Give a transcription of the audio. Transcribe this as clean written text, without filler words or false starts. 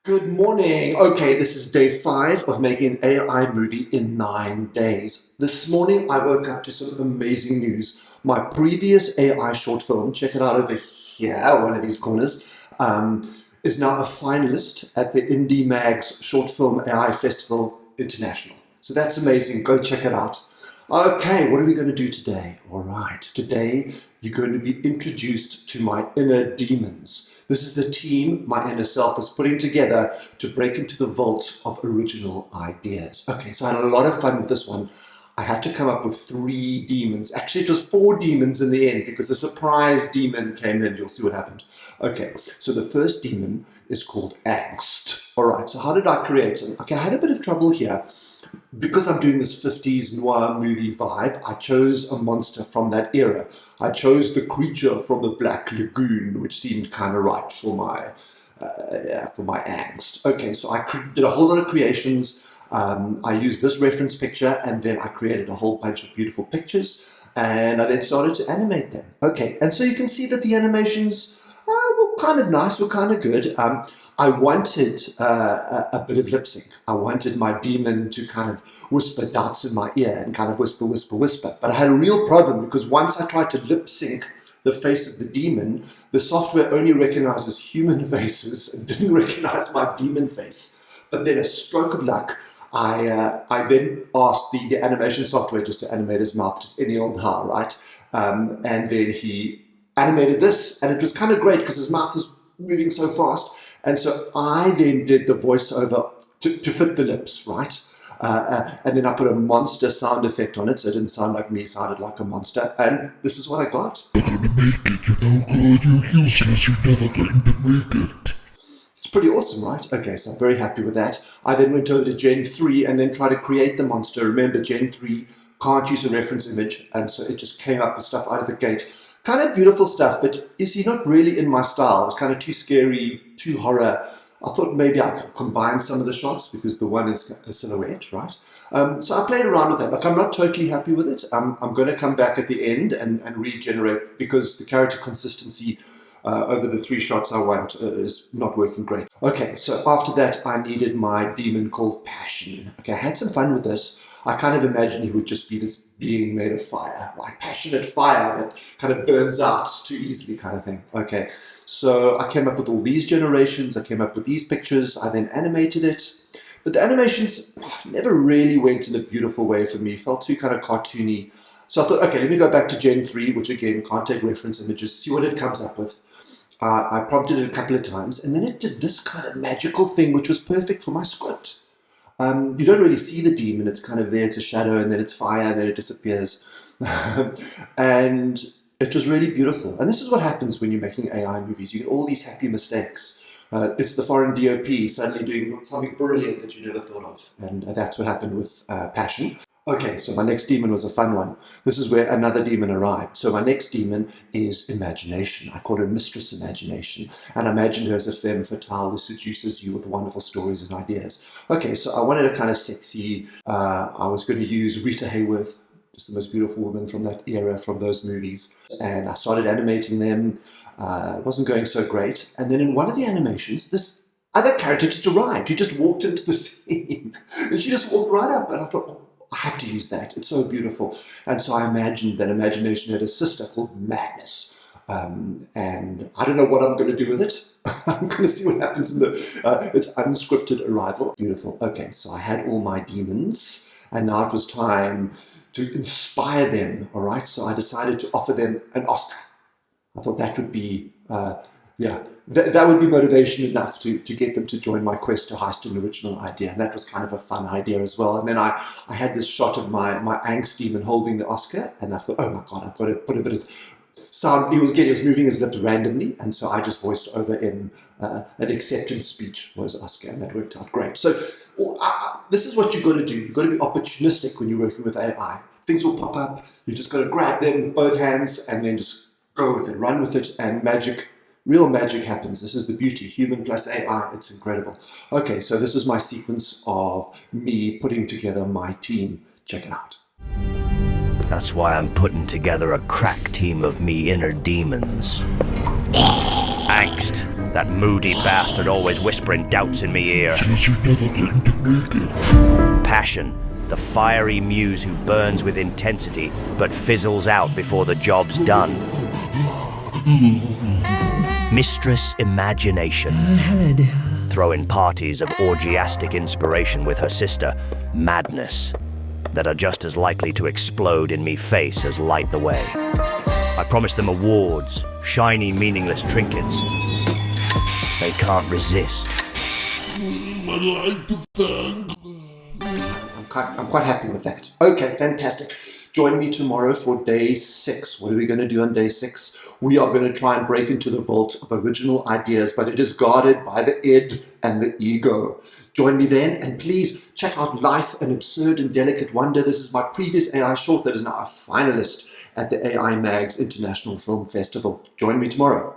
Good morning. Okay, this is day 5 of making an AI movie in 9 days. This morning I woke up to some amazing news. My previous AI short film, check it out over here, one of these corners, is now a finalist at the Indie Mags Short Film AI Festival International. So that's amazing. Go check it out. Okay, what are we going to do today? All right, today you're going to be introduced to my inner demons. This is the team my inner self is putting together to break into the vault of original ideas. Okay, so I had a lot of fun with this one. I had to come up with 3 demons. Actually, it was 4 demons in the end because a surprise demon came in. You'll see what happened. Okay, so the first demon is called angst. All right, so how did I create them? Okay, I had a bit of trouble here. Because I'm doing this 50s noir movie vibe, I chose a monster from that era. I chose the creature from the Black Lagoon, which seemed kind of right for my angst. Okay, so I did a whole lot of creations. I used this reference picture, and then I created a whole bunch of beautiful pictures, and I then started to animate them. Okay, and so you can see that the animations were kind of nice, were kind of good. I wanted a bit of lip sync. I wanted my demon to kind of whisper doubts in my ear and kind of whisper, whisper, whisper. But I had a real problem because once I tried to lip sync the face of the demon, the software only recognizes human faces and didn't recognize my demon face. But then a stroke of luck, I then asked the animation software just to animate his mouth, just any old how, right? And then he animated this, and it was kind of great because his mouth was moving so fast. And so I then did the voiceover to fit the lips, right? And then I put a monster sound effect on it, so it didn't sound like me, it sounded like a monster. And this is what I got. You're gonna make it, you know, God, you're useless, you're never going to make it. It's pretty awesome, right? Okay, so I'm very happy with that. I then went over to Gen 3 and then tried to create the monster. Remember, Gen 3 can't use a reference image, and so it just came up with stuff out of the gate. Kind of beautiful stuff, but you see, not really in my style. It was kind of too scary, too horror. I thought maybe I could combine some of the shots because the one is a silhouette, right? So I played around with that. Like, I'm not totally happy with it. I'm going to come back at the end and regenerate because the character consistency over the 3 shots I want is not working great. Okay, so after that, I needed my demon called Passion. Okay, I had some fun with this. I kind of imagined he would just be this being made of fire, like passionate fire that kind of burns out too easily kind of thing. Okay, so I came up with all these generations, I came up with these pictures, I then animated it. But the animations never really went in a beautiful way for me, felt too kind of cartoony. So I thought, okay, let me go back to Gen 3, which again, can't take reference images, see what it comes up with. I prompted it a couple of times, and then it did this kind of magical thing, which was perfect for my script. You don't really see the demon, it's kind of there, it's a shadow, and then it's fire, and then it disappears. And it was really beautiful. And this is what happens when you're making AI movies. You get all these happy mistakes. It's the foreign DOP suddenly doing something brilliant that you never thought of. And that's what happened with Passion. Okay, so my next demon was a fun one. This is where another demon arrived. So my next demon is imagination. I call her Mistress Imagination. And I imagined her as a femme fatale who seduces you with wonderful stories and ideas. Okay, so I wanted a kind of sexy, I was going to use Rita Hayworth, just the most beautiful woman from that era, from those movies. And I started animating them. It wasn't going so great. And then in one of the animations, this other character just arrived. She just walked into the scene. And she just walked right up. And I thought, oh, I have to use that. It's so beautiful. And so I imagined that imagination had a sister called Madness. And I don't know what I'm going to do with it. I'm going to see what happens in its unscripted arrival. Beautiful. Okay, so I had all my demons, and now it was time to inspire them. All right, so I decided to offer them an Oscar. I thought that would be, that would be motivation enough to get them to join my quest to heist an original idea. And that was kind of a fun idea as well. And then I had this shot of my angst demon holding the Oscar, and I thought, oh my God, I've got to put a bit of sound. He was moving his lips randomly, and so I just voiced over in an acceptance speech was Oscar, and that worked out great. So this is what you've got to do. You've got to be opportunistic when you're working with AI. Things will pop up. You just got to grab them with both hands and then just go with it, run with it, and magic, real magic happens. This is the beauty, human plus AI, it's incredible. Okay, so this is my sequence of me putting together my team. Check it out. That's why I'm putting together a crack team of me inner demons. Angst, That moody bastard always whispering doubts in me ear. Says you're never going to make it. Passion, the fiery muse who burns with intensity but fizzles out before the job's done. Mistress Imagination. Hello, dear. Throwing parties of orgiastic inspiration with her sister, Madness, that are just as likely to explode in me face as light the way. I promise them awards, shiny, meaningless trinkets. They can't resist. I'd like to thank them. I'm quite happy with that. Okay, fantastic. Join me tomorrow for day 6. What are we going to do on day 6? We are going to try and break into the vault of original ideas, but it is guarded by the id and the ego. Join me then, and please check out Life, an Absurd and Delicate Wonder. This is my previous AI short that is now a finalist at the AI Mags International Film Festival. Join me tomorrow.